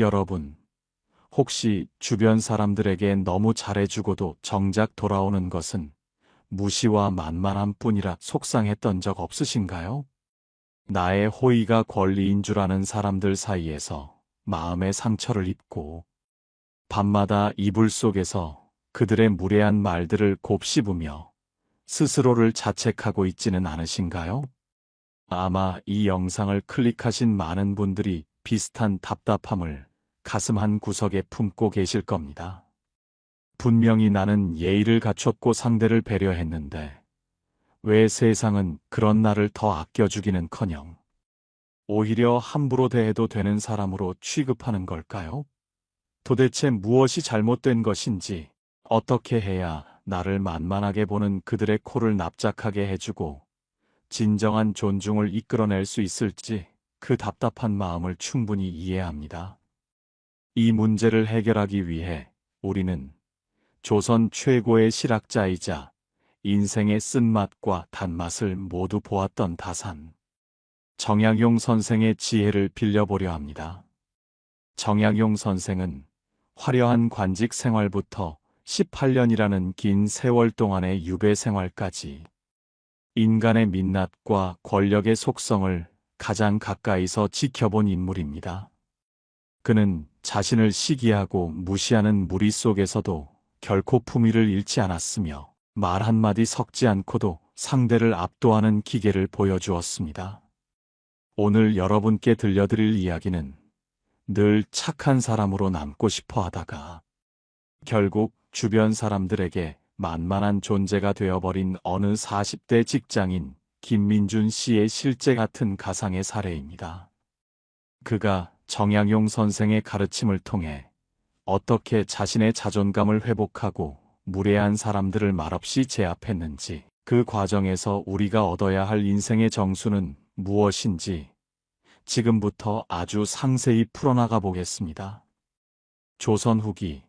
여러분, 혹시 주변 사람들에게 너무 잘해주고도 정작 돌아오는 것은 무시와 만만함 뿐이라 속상했던 적 없으신가요? 나의 호의가 권리인 줄 아는 사람들 사이에서 마음의 상처를 입고 밤마다 이불 속에서 그들의 무례한 말들을 곱씹으며 스스로를 자책하고 있지는 않으신가요? 아마 이 영상을 클릭하신 많은 분들이 비슷한 답답함을 가슴 한 구석에 품고 계실 겁니다. 분명히 나는 예의를 갖췄고 상대를 배려했는데 왜 세상은 그런 나를 더 아껴주기는커녕 오히려 함부로 대해도 되는 사람으로 취급하는 걸까요? 도대체 무엇이 잘못된 것인지, 어떻게 해야 나를 만만하게 보는 그들의 코를 납작하게 해주고 진정한 존중을 이끌어낼 수 있을지 그 답답한 마음을 충분히 이해합니다. 이 문제를 해결하기 위해 우리는 조선 최고의 실학자이자 인생의 쓴맛과 단맛을 모두 보았던 다산 정약용 선생의 지혜를 빌려보려 합니다. 정약용 선생은 화려한 관직 생활부터 18년이라는 긴 세월 동안의 유배 생활까지 인간의 민낯과 권력의 속성을 가장 가까이서 지켜본 인물입니다. 그는 자신을 시기하고 무시하는 무리 속에서도 결코 품위를 잃지 않았으며 말 한마디 섞지 않고도 상대를 압도하는 기계를 보여주었습니다. 오늘 여러분께 들려드릴 이야기는 늘 착한 사람으로 남고 싶어 하다가 결국 주변 사람들에게 만만한 존재가 되어버린 어느 40대 직장인 김민준 씨의 실제 같은 가상의 사례입니다. 그가 정약용 선생의 가르침을 통해 어떻게 자신의 자존감을 회복하고 무례한 사람들을 말없이 제압했는지, 그 과정에서 우리가 얻어야 할 인생의 정수는 무엇인지 지금부터 아주 상세히 풀어나가 보겠습니다. 조선 후기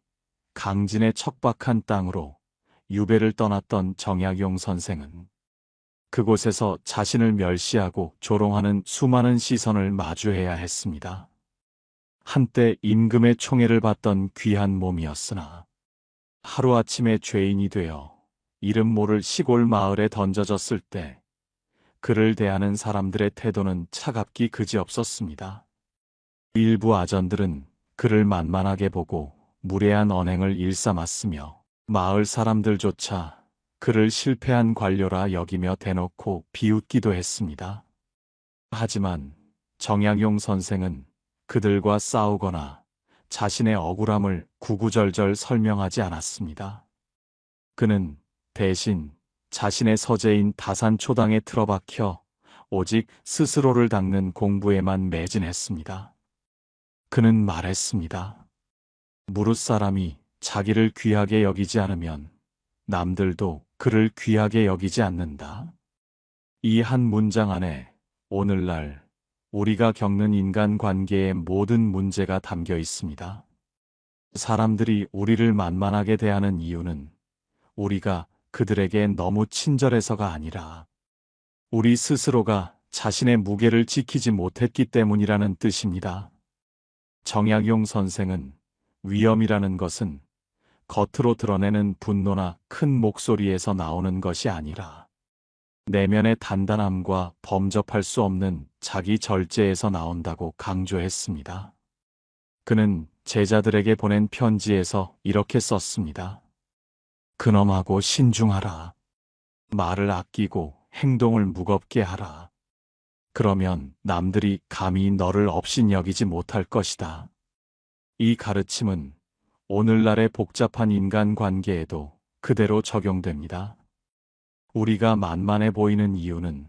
강진의 척박한 땅으로 유배를 떠났던 정약용 선생은 그곳에서 자신을 멸시하고 조롱하는 수많은 시선을 마주해야 했습니다. 한때 임금의 총애를 받던 귀한 몸이었으나 하루아침에 죄인이 되어 이름 모를 시골 마을에 던져졌을 때 그를 대하는 사람들의 태도는 차갑기 그지없었습니다. 일부 아전들은 그를 만만하게 보고 무례한 언행을 일삼았으며 마을 사람들조차 그를 실패한 관료라 여기며 대놓고 비웃기도 했습니다. 하지만 정약용 선생은 그들과 싸우거나 자신의 억울함을 구구절절 설명하지 않았습니다. 그는 대신 자신의 서재인 다산초당에 틀어박혀 오직 스스로를 닦는 공부에만 매진했습니다. 그는 말했습니다. 무릇 사람이 자기를 귀하게 여기지 않으면 남들도 그를 귀하게 여기지 않는다. 이 한 문장 안에 오늘날 우리가 겪는 인간관계의 모든 문제가 담겨 있습니다. 사람들이 우리를 만만하게 대하는 이유는 우리가 그들에게 너무 친절해서가 아니라 우리 스스로가 자신의 무게를 지키지 못했기 때문이라는 뜻입니다. 정약용 선생은 위엄이라는 것은 겉으로 드러내는 분노나 큰 목소리에서 나오는 것이 아니라 내면의 단단함과 범접할 수 없는 자기 절제에서 나온다고 강조했습니다. 그는 제자들에게 보낸 편지에서 이렇게 썼습니다. 근엄하고 신중하라. 말을 아끼고 행동을 무겁게 하라. 그러면 남들이 감히 너를 업신여기지 못할 것이다. 이 가르침은 오늘날의 복잡한 인간관계에도 그대로 적용됩니다. 우리가 만만해 보이는 이유는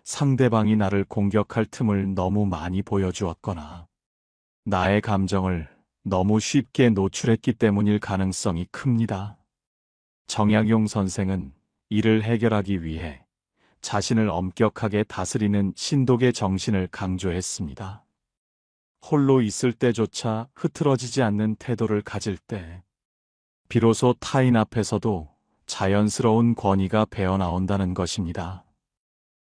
상대방이 나를 공격할 틈을 너무 많이 보여주었거나 나의 감정을 너무 쉽게 노출했기 때문일 가능성이 큽니다. 정약용 선생은 이를 해결하기 위해 자신을 엄격하게 다스리는 신독의 정신을 강조했습니다. 홀로 있을 때조차 흐트러지지 않는 태도를 가질 때 비로소 타인 앞에서도 자연스러운 권위가 배어나온다는 것입니다.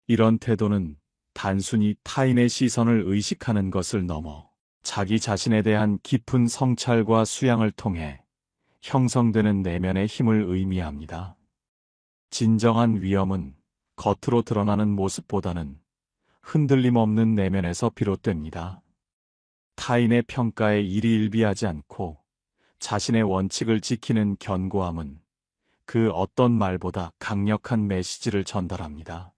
이런 태도는 단순히 타인의 시선을 의식하는 것을 넘어 자기 자신에 대한 깊은 성찰과 수양을 통해 형성되는 내면의 힘을 의미합니다. 진정한 위엄은 겉으로 드러나는 모습보다는 흔들림 없는 내면에서 비롯됩니다. 타인의 평가에 일희일비하지 않고 자신의 원칙을 지키는 견고함은 그 어떤 말보다 강력한 메시지를 전달합니다.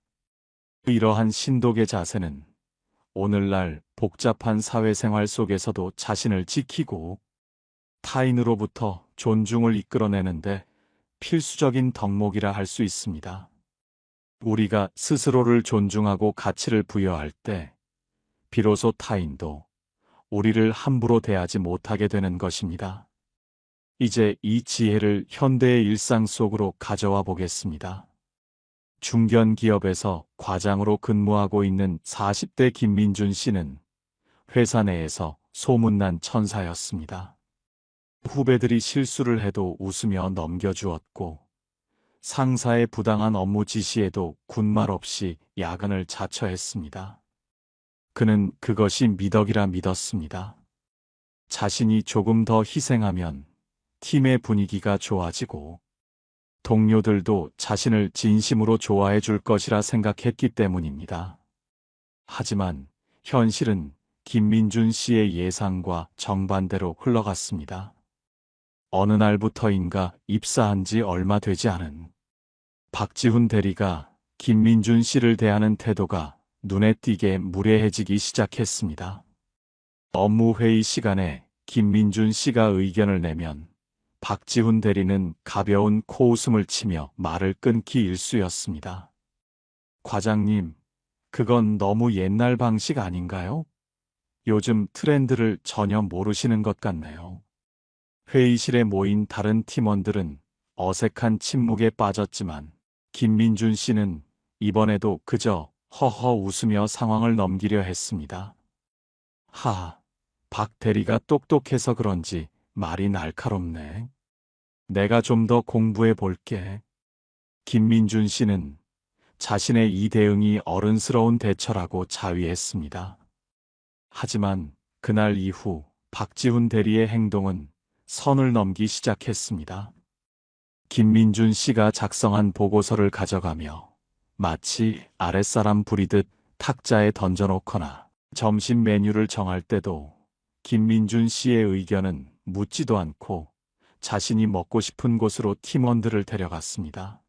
이러한 신독의 자세는 오늘날 복잡한 사회생활 속에서도 자신을 지키고 타인으로부터 존중을 이끌어내는데 필수적인 덕목이라 할 수 있습니다. 우리가 스스로를 존중하고 가치를 부여할 때 비로소 타인도 우리를 함부로 대하지 못하게 되는 것입니다. 이제 이 지혜를 현대의 일상 속으로 가져와 보겠습니다. 중견 기업에서 과장으로 근무하고 있는 40대 김민준 씨는 회사 내에서 소문난 천사였습니다. 후배들이 실수를 해도 웃으며 넘겨주었고 상사의 부당한 업무 지시에도 군말 없이 야근을 자처했습니다. 그는 그것이 미덕이라 믿었습니다. 자신이 조금 더 희생하면 팀의 분위기가 좋아지고 동료들도 자신을 진심으로 좋아해 줄 것이라 생각했기 때문입니다. 하지만 현실은 김민준 씨의 예상과 정반대로 흘러갔습니다. 어느 날부터인가 입사한 지 얼마 되지 않은 박지훈 대리가 김민준 씨를 대하는 태도가 눈에 띄게 무례해지기 시작했습니다. 업무 회의 시간에 김민준 씨가 의견을 내면 박지훈 대리는 가벼운 코웃음을 치며 말을 끊기 일쑤였습니다. 과장님, 그건 너무 옛날 방식 아닌가요? 요즘 트렌드를 전혀 모르시는 것 같네요. 회의실에 모인 다른 팀원들은 어색한 침묵에 빠졌지만 김민준 씨는 이번에도 그저 허허 웃으며 상황을 넘기려 했습니다. 박 대리가 똑똑해서 그런지 말이 날카롭네. 내가 좀 더 공부해 볼게. 김민준 씨는 자신의 이 대응이 어른스러운 대처라고 자위했습니다. 하지만 그날 이후 박지훈 대리의 행동은 선을 넘기 시작했습니다. 김민준 씨가 작성한 보고서를 가져가며 마치 아랫사람 부리듯 탁자에 던져놓거나 점심 메뉴를 정할 때도 김민준 씨의 의견은 묻지도 않고 자신이 먹고 싶은 곳으로 팀원들을 데려갔습니다.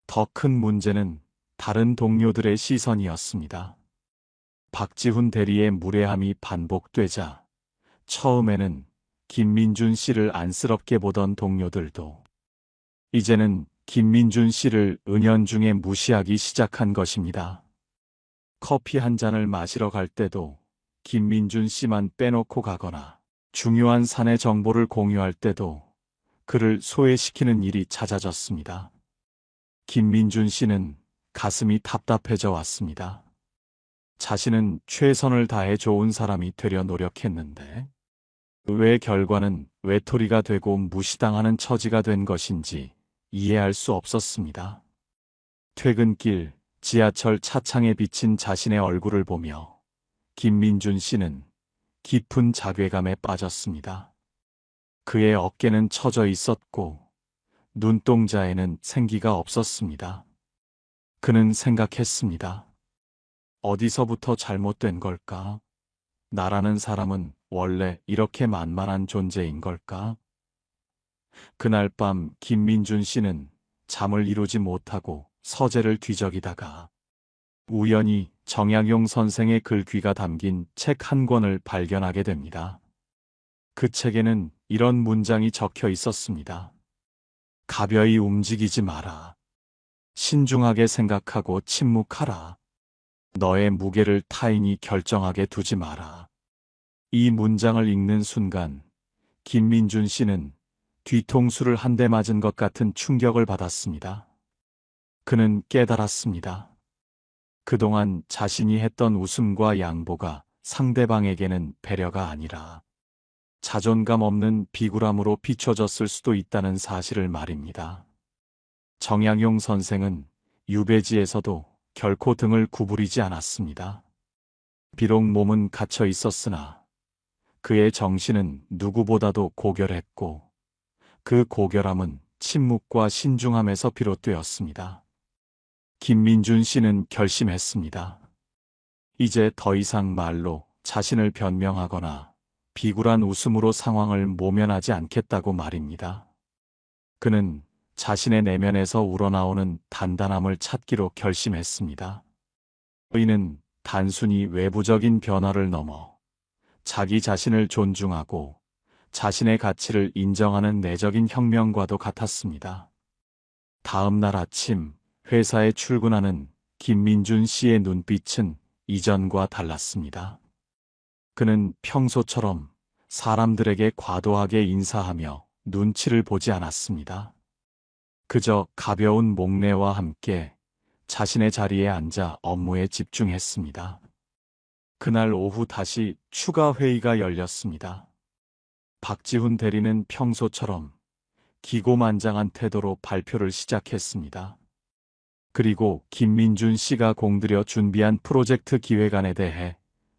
더 큰 문제는 다른 동료들의 시선이었습니다. 박지훈 대리의 무례함이 반복되자 처음에는 김민준 씨를 안쓰럽게 보던 동료들도 이제는 김민준 씨를 은연중에 무시하기 시작한 것입니다. 커피 한 잔을 마시러 갈 때도 김민준 씨만 빼놓고 가거나 중요한 사내 정보를 공유할 때도 그를 소외시키는 일이 잦아졌습니다. 김민준 씨는 가슴이 답답해져 왔습니다. 자신은 최선을 다해 좋은 사람이 되려 노력했는데 왜 결과는 외톨이가 되고 무시당하는 처지가 된 것인지 이해할 수 없었습니다. 퇴근길 지하철 차창에 비친 자신의 얼굴을 보며 김민준 씨는 깊은 자괴감에 빠졌습니다. 그의 어깨는 처져 있었고 눈동자에는 생기가 없었습니다. 그는 생각했습니다. 어디서부터 잘못된 걸까? 나라는 사람은 원래 이렇게 만만한 존재인 걸까? 그날 밤 김민준 씨는 잠을 이루지 못하고 서재를 뒤적이다가 우연히 정약용 선생의 글귀가 담긴 책 한 권을 발견하게 됩니다. 그 책에는 이런 문장이 적혀 있었습니다. 가벼이 움직이지 마라. 신중하게 생각하고 침묵하라. 너의 무게를 타인이 결정하게 두지 마라. 이 문장을 읽는 순간 김민준 씨는 뒤통수를 한 대 맞은 것 같은 충격을 받았습니다. 그는 깨달았습니다. 그동안 자신이 했던 웃음과 양보가 상대방에게는 배려가 아니라 자존감 없는 비굴함으로 비춰졌을 수도 있다는 사실을 말입니다. 정약용 선생은 유배지에서도 결코 등을 구부리지 않았습니다. 비록 몸은 갇혀 있었으나 그의 정신은 누구보다도 고결했고 그 고결함은 침묵과 신중함에서 비롯되었습니다. 김민준 씨는 결심했습니다. 이제 더 이상 말로 자신을 변명하거나 비굴한 웃음으로 상황을 모면하지 않겠다고 말입니다. 그는 자신의 내면에서 우러나오는 단단함을 찾기로 결심했습니다. 이는 단순히 외부적인 변화를 넘어 자기 자신을 존중하고 자신의 가치를 인정하는 내적인 혁명과도 같았습니다. 다음 날 아침 회사에 출근하는 김민준 씨의 눈빛은 이전과 달랐습니다. 그는 평소처럼 사람들에게 과도하게 인사하며 눈치를 보지 않았습니다. 그저 가벼운 목례와 함께 자신의 자리에 앉아 업무에 집중했습니다. 그날 오후 다시 추가 회의가 열렸습니다. 박지훈 대리는 평소처럼 기고만장한 태도로 발표를 시작했습니다. 그리고 김민준 씨가 공들여 준비한 프로젝트 기획안에 대해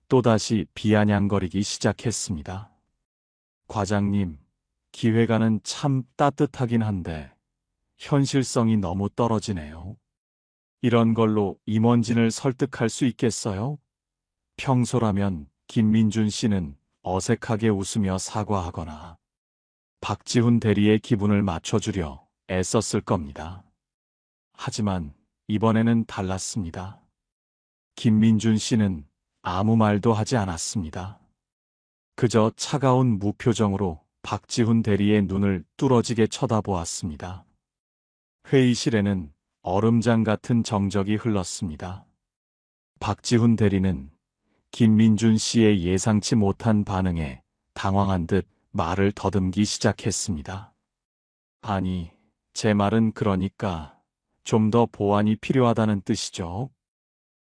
또다시 비아냥거리기 시작했습니다. 과장님, 기획안은 참 따뜻하긴 한데 현실성이 너무 떨어지네요. 이런 걸로 임원진을 설득할 수 있겠어요? 평소라면 김민준 씨는 어색하게 웃으며 사과하거나 박지훈 대리의 기분을 맞춰주려 애썼을 겁니다. 하지만 이번에는 달랐습니다. 김민준 씨는 아무 말도 하지 않았습니다. 그저 차가운 무표정으로 박지훈 대리의 눈을 뚫어지게 쳐다보았습니다. 회의실에는 얼음장 같은 정적이 흘렀습니다. 박지훈 대리는 김민준 씨의 예상치 못한 반응에 당황한 듯 말을 더듬기 시작했습니다. 아니, 제 말은 그러니까 좀 더 보완이 필요하다는 뜻이죠.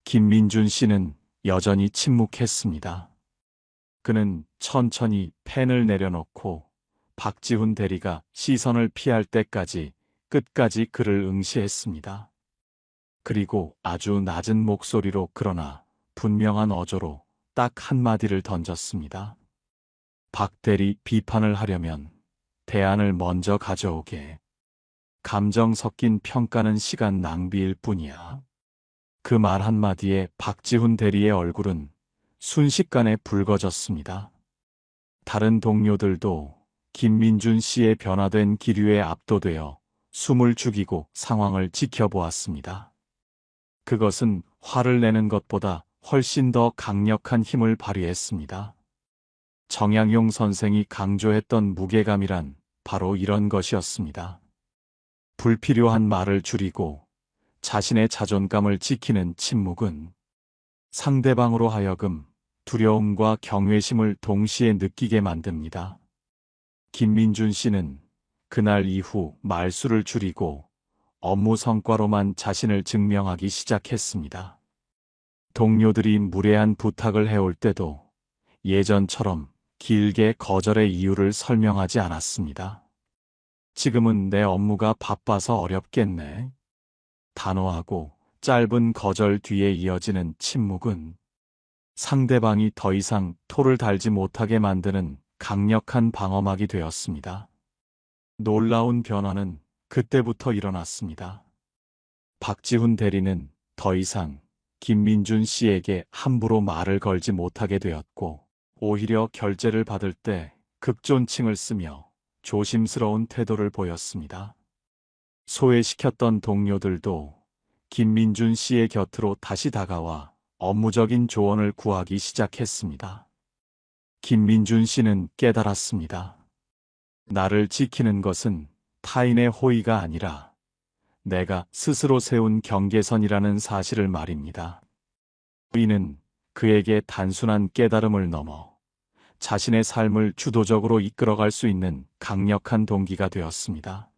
김민준 씨는 여전히 침묵했습니다. 그는 천천히 펜을 내려놓고 박지훈 대리가 시선을 피할 때까지 끝까지 그를 응시했습니다. 그리고 아주 낮은 목소리로 그러나 분명한 어조로 딱 한마디를 던졌습니다. 박 대리, 비판을 하려면 대안을 먼저 가져오게. 감정 섞인 평가는 시간 낭비일 뿐이야. 그 말 한마디에 박지훈 대리의 얼굴은 순식간에 붉어졌습니다. 다른 동료들도 김민준 씨의 변화된 기류에 압도되어 숨을 죽이고 상황을 지켜보았습니다. 그것은 화를 내는 것보다 훨씬 더 강력한 힘을 발휘했습니다. 정양용 선생이 강조했던 무게감이란 바로 이런 것이었습니다. 불필요한 말을 줄이고 자신의 자존감을 지키는 침묵은 상대방으로 하여금 두려움과 경외심을 동시에 느끼게 만듭니다. 김민준 씨는 그날 이후 말수를 줄이고 업무 성과로만 자신을 증명하기 시작했습니다. 동료들이 무례한 부탁을 해올 때도 예전처럼 길게 거절의 이유를 설명하지 않았습니다. 지금은 내 업무가 바빠서 어렵겠네. 단호하고 짧은 거절 뒤에 이어지는 침묵은 상대방이 더 이상 토를 달지 못하게 만드는 강력한 방어막이 되었습니다. 놀라운 변화는 그때부터 일어났습니다. 박지훈 대리는 더 이상 김민준 씨에게 함부로 말을 걸지 못하게 되었고, 오히려 결제를 받을 때 극존칭을 쓰며 조심스러운 태도를 보였습니다. 소외시켰던 동료들도 김민준 씨의 곁으로 다시 다가와 업무적인 조언을 구하기 시작했습니다. 김민준 씨는 깨달았습니다. 나를 지키는 것은 타인의 호의가 아니라 내가 스스로 세운 경계선이라는 사실을 말입니다. 이는 그에게 단순한 깨달음을 넘어 자신의 삶을 주도적으로 이끌어갈 수 있는 강력한 동기가 되었습니다.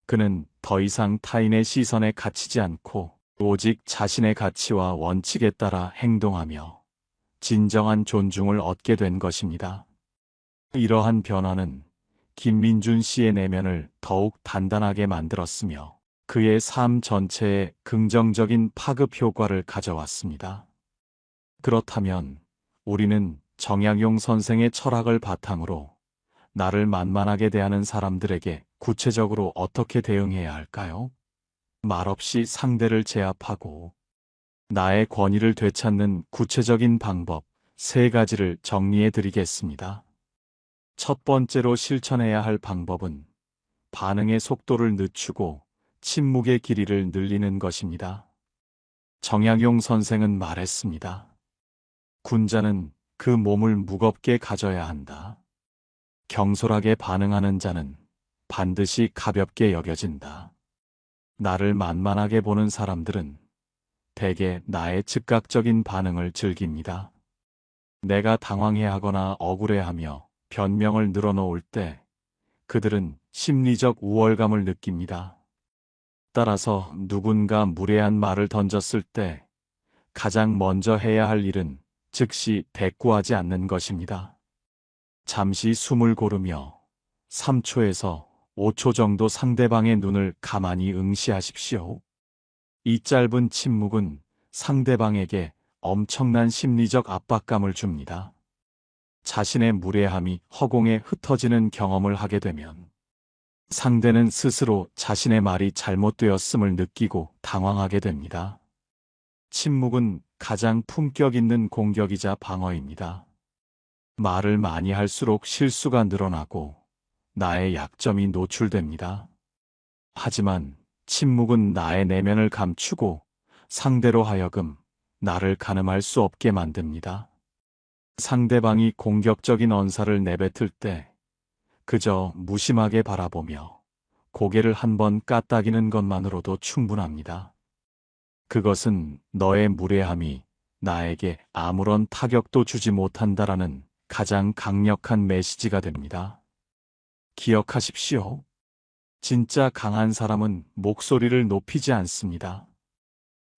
그는 더 이상 타인의 시선에 갇히지 않고 오직 자신의 가치와 원칙에 따라 행동하며 진정한 존중을 얻게 된 것입니다. 이러한 변화는 김민준 씨의 내면을 더욱 단단하게 만들었으며 그의 삶 전체에 긍정적인 파급 효과를 가져왔습니다. 그렇다면 우리는 정약용 선생의 철학을 바탕으로 나를 만만하게 대하는 사람들에게 구체적으로 어떻게 대응해야 할까요? 말없이 상대를 제압하고 나의 권위를 되찾는 구체적인 방법 3가지를 정리해 드리겠습니다. 첫 번째로 실천해야 할 방법은 반응의 속도를 늦추고 침묵의 길이를 늘리는 것입니다. 정약용 선생은 말했습니다. 군자는 그 몸을 무겁게 가져야 한다. 경솔하게 반응하는 자는 반드시 가볍게 여겨진다. 나를 만만하게 보는 사람들은 대개 나의 즉각적인 반응을 즐깁니다. 내가 당황해하거나 억울해하며 변명을 늘어놓을 때 그들은 심리적 우월감을 느낍니다. 따라서 누군가 무례한 말을 던졌을 때 가장 먼저 해야 할 일은 즉시 대꾸하지 않는 것입니다. 잠시 숨을 고르며 3초에서 5초 정도 상대방의 눈을 가만히 응시하십시오. 이 짧은 침묵은 상대방에게 엄청난 심리적 압박감을 줍니다. 자신의 무례함이 허공에 흩어지는 경험을 하게 되면 상대는 스스로 자신의 말이 잘못되었음을 느끼고 당황하게 됩니다. 침묵은 가장 품격 있는 공격이자 방어입니다. 말을 많이 할수록 실수가 늘어나고 나의 약점이 노출됩니다. 하지만 침묵은 나의 내면을 감추고 상대로 하여금 나를 가늠할 수 없게 만듭니다. 상대방이 공격적인 언사를 내뱉을 때 그저 무심하게 바라보며 고개를 한번 까딱이는 것만으로도 충분합니다. 그것은 너의 무례함이 나에게 아무런 타격도 주지 못한다라는 가장 강력한 메시지가 됩니다. 기억하십시오. 진짜 강한 사람은 목소리를 높이지 않습니다.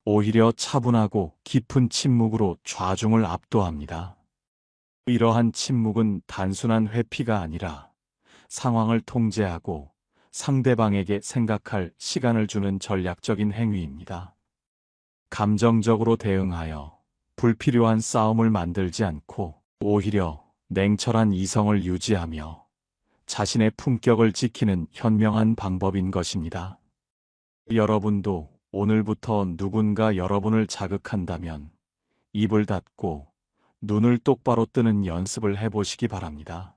오히려 차분하고 깊은 침묵으로 좌중을 압도합니다. 이러한 침묵은 단순한 회피가 아니라 상황을 통제하고 상대방에게 생각할 시간을 주는 전략적인 행위입니다. 감정적으로 대응하여 불필요한 싸움을 만들지 않고 오히려 냉철한 이성을 유지하며 자신의 품격을 지키는 현명한 방법인 것입니다. 여러분도 오늘부터 누군가 여러분을 자극한다면 입을 닫고 눈을 똑바로 뜨는 연습을 해보시기 바랍니다.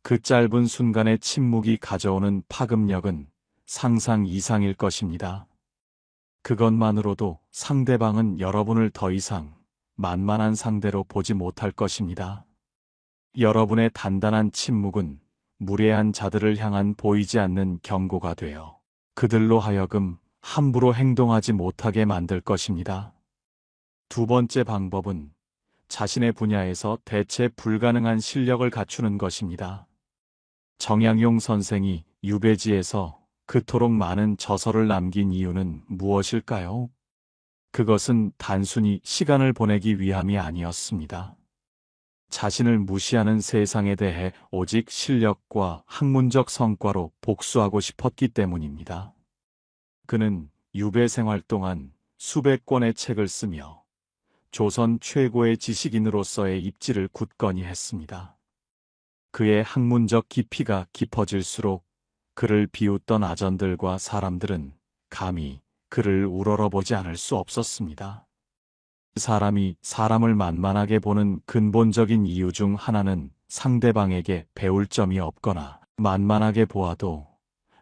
그 짧은 순간의 침묵이 가져오는 파급력은 상상 이상일 것입니다. 그것만으로도 상대방은 여러분을 더 이상 만만한 상대로 보지 못할 것입니다. 여러분의 단단한 침묵은 무례한 자들을 향한 보이지 않는 경고가 되어 그들로 하여금 함부로 행동하지 못하게 만들 것입니다. 두 번째 방법은 자신의 분야에서 대체 불가능한 실력을 갖추는 것입니다. 정약용 선생이 유배지에서 그토록 많은 저서를 남긴 이유는 무엇일까요? 그것은 단순히 시간을 보내기 위함이 아니었습니다. 자신을 무시하는 세상에 대해 오직 실력과 학문적 성과로 복수하고 싶었기 때문입니다. 그는 유배 생활 동안 수백 권의 책을 쓰며 조선 최고의 지식인으로서의 입지를 굳건히 했습니다. 그의 학문적 깊이가 깊어질수록 그를 비웃던 아전들과 사람들은 감히 그를 우러러보지 않을 수 없었습니다. 사람이 사람을 만만하게 보는 근본적인 이유 중 하나는 상대방에게 배울 점이 없거나 만만하게 보아도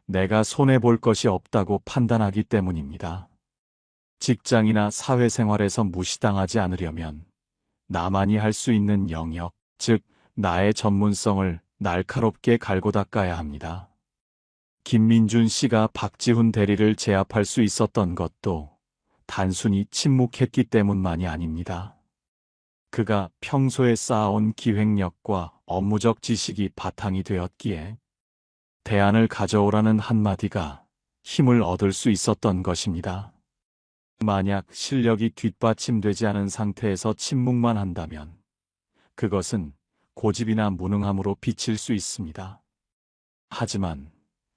내가 손해볼 것이 없다고 판단하기 때문입니다. 직장이나 사회생활에서 무시당하지 않으려면 나만이 할 수 있는 영역, 즉 나의 전문성을 날카롭게 갈고 닦아야 합니다. 김민준 씨가 박지훈 대리를 제압할 수 있었던 것도 단순히 침묵했기 때문만이 아닙니다. 그가 평소에 쌓아온 기획력과 업무적 지식이 바탕이 되었기에 대안을 가져오라는 한마디가 힘을 얻을 수 있었던 것입니다. 만약 실력이 뒷받침되지 않은 상태에서 침묵만 한다면 그것은 고집이나 무능함으로 비칠 수 있습니다. 하지만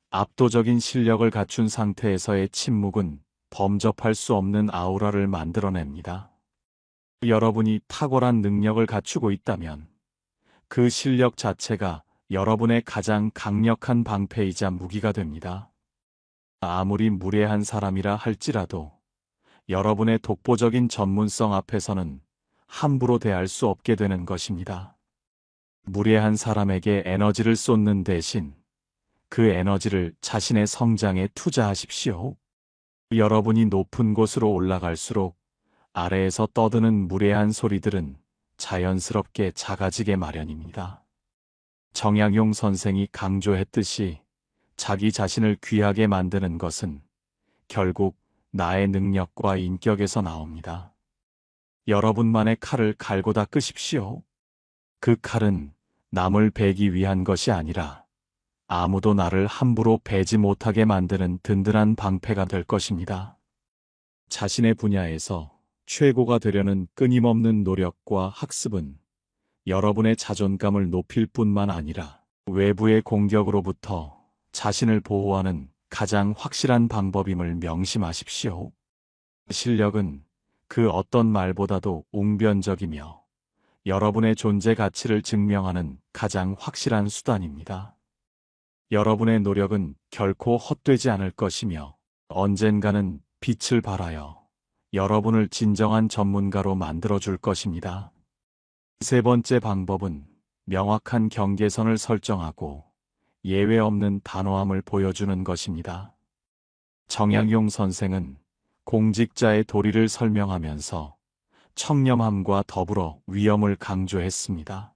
압도적인 실력을 갖춘 상태에서의 침묵은 범접할 수 없는 아우라를 만들어냅니다. 여러분이 탁월한 능력을 갖추고 있다면 그 실력 자체가 여러분의 가장 강력한 방패이자 무기가 됩니다. 아무리 무례한 사람이라 할지라도 여러분의 독보적인 전문성 앞에서는 함부로 대할 수 없게 되는 것입니다. 무례한 사람에게 에너지를 쏟는 대신 그 에너지를 자신의 성장에 투자하십시오. 여러분이 높은 곳으로 올라갈수록 아래에서 떠드는 무례한 소리들은 자연스럽게 작아지게 마련입니다. 정약용 선생이 강조했듯이 자기 자신을 귀하게 만드는 것은 결국 나의 능력과 인격에서 나옵니다. 여러분만의 칼을 갈고 닦으십시오. 그 칼은 남을 베기 위한 것이 아니라 아무도 나를 함부로 베지 못하게 만드는 든든한 방패가 될 것입니다. 자신의 분야에서 최고가 되려는 끊임없는 노력과 학습은 여러분의 자존감을 높일 뿐만 아니라 외부의 공격으로부터 자신을 보호하는 가장 확실한 방법임을 명심하십시오. 실력은 그 어떤 말보다도 웅변적이며 여러분의 존재 가치를 증명하는 가장 확실한 수단입니다. 여러분의 노력은 결코 헛되지 않을 것이며 언젠가는 빛을 발하여 여러분을 진정한 전문가로 만들어줄 것입니다. 세 번째 방법은 명확한 경계선을 설정하고 예외 없는 단호함을 보여주는 것입니다. 정약용 선생은 공직자의 도리를 설명하면서 청렴함과 더불어 위엄을 강조했습니다.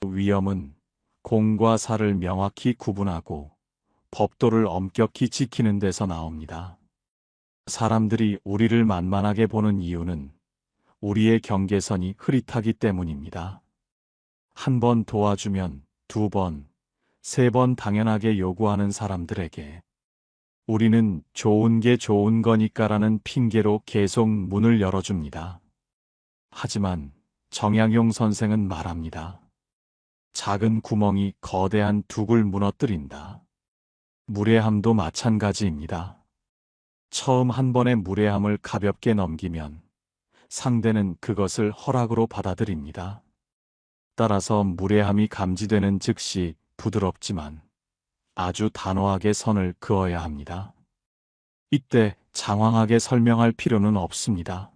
위엄은 공과 사를 명확히 구분하고 법도를 엄격히 지키는 데서 나옵니다. 사람들이 우리를 만만하게 보는 이유는 우리의 경계선이 흐릿하기 때문입니다. 한 번 도와주면 두 번, 세 번 당연하게 요구하는 사람들에게 우리는 좋은 게 좋은 거니까라는 핑계로 계속 문을 열어줍니다. 하지만 정약용 선생은 말합니다. 작은 구멍이 거대한 둑을 무너뜨린다. 무례함도 마찬가지입니다. 처음 한 번의 무례함을 가볍게 넘기면 상대는 그것을 허락으로 받아들입니다. 따라서 무례함이 감지되는 즉시 부드럽지만 아주 단호하게 선을 그어야 합니다. 이때 장황하게 설명할 필요는 없습니다.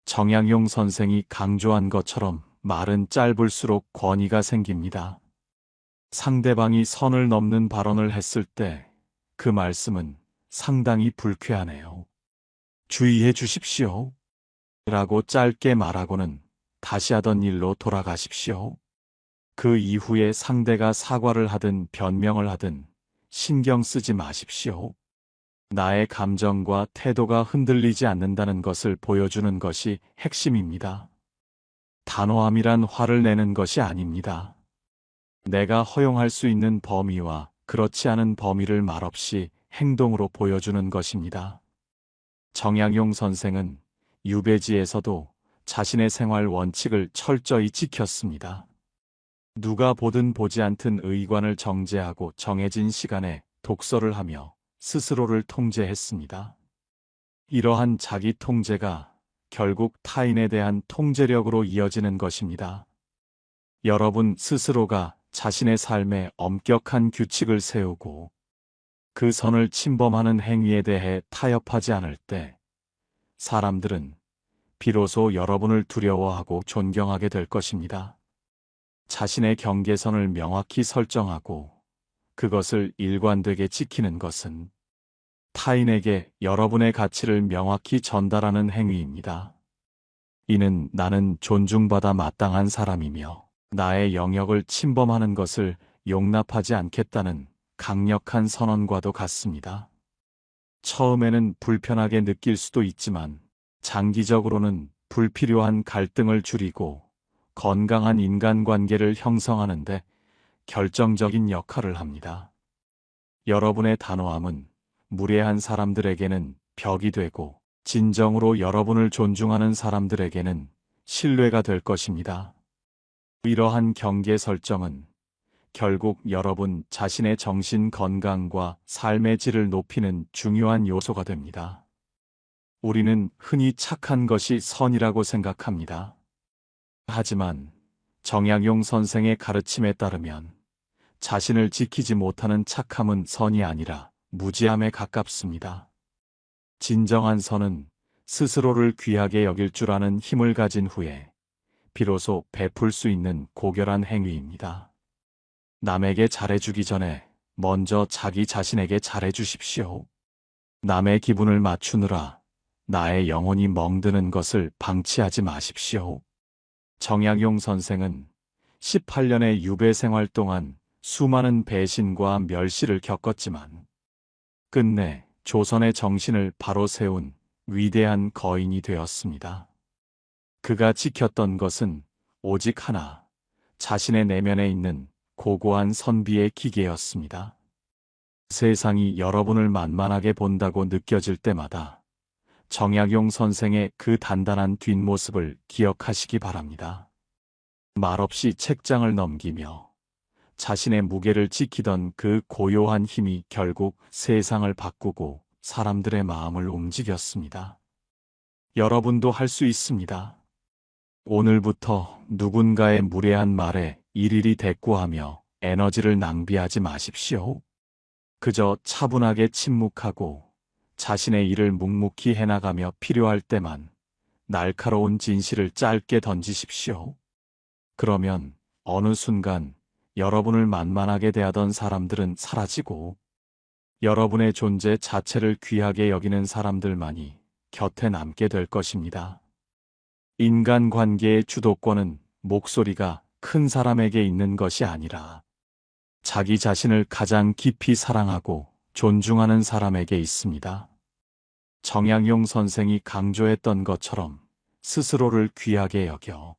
정약용 선생이 강조한 것처럼 말은 짧을수록 권위가 생깁니다. 상대방이 선을 넘는 발언을 했을 때 그 말씀은 상당히 불쾌하네요. 주의해 주십시오. 라고 짧게 말하고는 다시 하던 일로 돌아가십시오. 그 이후에 상대가 사과를 하든 변명을 하든 신경 쓰지 마십시오. 나의 감정과 태도가 흔들리지 않는다는 것을 보여주는 것이 핵심입니다. 단호함이란 화를 내는 것이 아닙니다. 내가 허용할 수 있는 범위와 그렇지 않은 범위를 말없이 행동으로 보여주는 것입니다. 정약용 선생은 유배지에서도 자신의 생활 원칙을 철저히 지켰습니다. 누가 보든 보지 않든 의관을 정제하고 정해진 시간에 독서를 하며 스스로를 통제했습니다. 이러한 자기 통제가 결국 타인에 대한 통제력으로 이어지는 것입니다. 여러분 스스로가 자신의 삶에 엄격한 규칙을 세우고 그 선을 침범하는 행위에 대해 타협하지 않을 때 사람들은 비로소 여러분을 두려워하고 존경하게 될 것입니다. 자신의 경계선을 명확히 설정하고 그것을 일관되게 지키는 것은 타인에게 여러분의 가치를 명확히 전달하는 행위입니다. 이는 나는 존중받아 마땅한 사람이며 나의 영역을 침범하는 것을 용납하지 않겠다는 강력한 선언과도 같습니다. 처음에는 불편하게 느낄 수도 있지만 장기적으로는 불필요한 갈등을 줄이고 건강한 인간관계를 형성하는 데 결정적인 역할을 합니다. 여러분의 단호함은 무례한 사람들에게는 벽이 되고 진정으로 여러분을 존중하는 사람들에게는 신뢰가 될 것입니다. 이러한 경계 설정은 결국 여러분 자신의 정신 건강과 삶의 질을 높이는 중요한 요소가 됩니다. 우리는 흔히 착한 것이 선이라고 생각합니다. 하지만 정약용 선생의 가르침에 따르면 자신을 지키지 못하는 착함은 선이 아니라 무지함에 가깝습니다. 진정한 선은 스스로를 귀하게 여길 줄 아는 힘을 가진 후에 비로소 베풀 수 있는 고결한 행위입니다. 남에게 잘해주기 전에 먼저 자기 자신에게 잘해주십시오. 남의 기분을 맞추느라 나의 영혼이 멍드는 것을 방치하지 마십시오. 정약용 선생은 18년의 유배 생활 동안 수많은 배신과 멸시를 겪었지만 끝내 조선의 정신을 바로 세운 위대한 거인이 되었습니다. 그가 지켰던 것은 오직 하나, 자신의 내면에 있는 고고한 선비의 기계였습니다. 세상이 여러분을 만만하게 본다고 느껴질 때마다 정약용 선생의 그 단단한 뒷모습을 기억하시기 바랍니다. 말없이 책장을 넘기며 자신의 무게를 지키던 그 고요한 힘이 결국 세상을 바꾸고 사람들의 마음을 움직였습니다. 여러분도 할 수 있습니다. 오늘부터 누군가의 무례한 말에 일일이 대꾸하며 에너지를 낭비하지 마십시오. 그저 차분하게 침묵하고 자신의 일을 묵묵히 해나가며 필요할 때만 날카로운 진실을 짧게 던지십시오. 그러면 어느 순간 여러분을 만만하게 대하던 사람들은 사라지고 여러분의 존재 자체를 귀하게 여기는 사람들만이 곁에 남게 될 것입니다. 인간관계의 주도권은 목소리가 큰 사람에게 있는 것이 아니라 자기 자신을 가장 깊이 사랑하고 존중하는 사람에게 있습니다. 정약용 선생이 강조했던 것처럼 스스로를 귀하게 여겨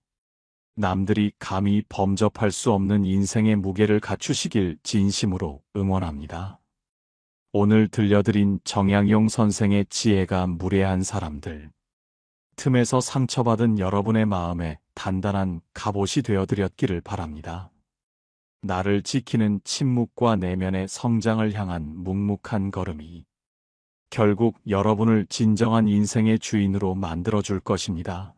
남들이 감히 범접할 수 없는 인생의 무게를 갖추시길 진심으로 응원합니다. 오늘 들려드린 정약용 선생의 지혜가 무례한 사람들, 틈에서 상처받은 여러분의 마음에 단단한 갑옷이 되어드렸기를 바랍니다. 나를 지키는 침묵과 내면의 성장을 향한 묵묵한 걸음이 결국 여러분을 진정한 인생의 주인으로 만들어줄 것입니다.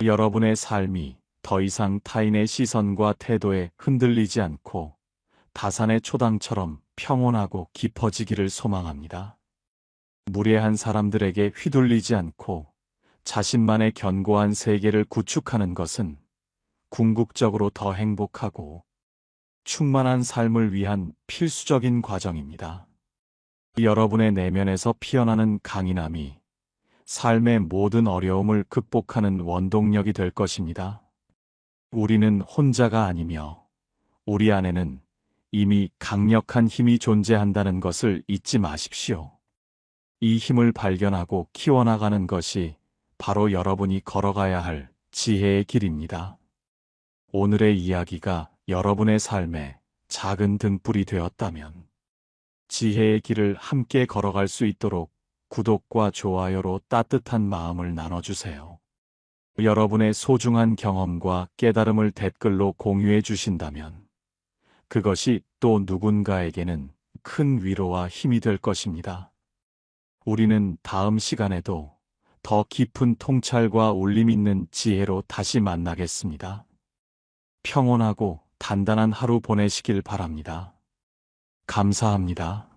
여러분의 삶이 더 이상 타인의 시선과 태도에 흔들리지 않고 다산의 초당처럼 평온하고 깊어지기를 소망합니다. 무례한 사람들에게 휘둘리지 않고 자신만의 견고한 세계를 구축하는 것은 궁극적으로 더 행복하고 충만한 삶을 위한 필수적인 과정입니다. 여러분의 내면에서 피어나는 강인함이 삶의 모든 어려움을 극복하는 원동력이 될 것입니다. 우리는 혼자가 아니며 우리 안에는 이미 강력한 힘이 존재한다는 것을 잊지 마십시오. 이 힘을 발견하고 키워나가는 것이 바로 여러분이 걸어가야 할 지혜의 길입니다. 오늘의 이야기가 여러분의 삶에 작은 등불이 되었다면 지혜의 길을 함께 걸어갈 수 있도록 구독과 좋아요로 따뜻한 마음을 나눠주세요. 여러분의 소중한 경험과 깨달음을 댓글로 공유해 주신다면 그것이 또 누군가에게는 큰 위로와 힘이 될 것입니다. 우리는 다음 시간에도 더 깊은 통찰과 울림 있는 지혜로 다시 만나겠습니다. 평온하고 단단한 하루 보내시길 바랍니다. 감사합니다.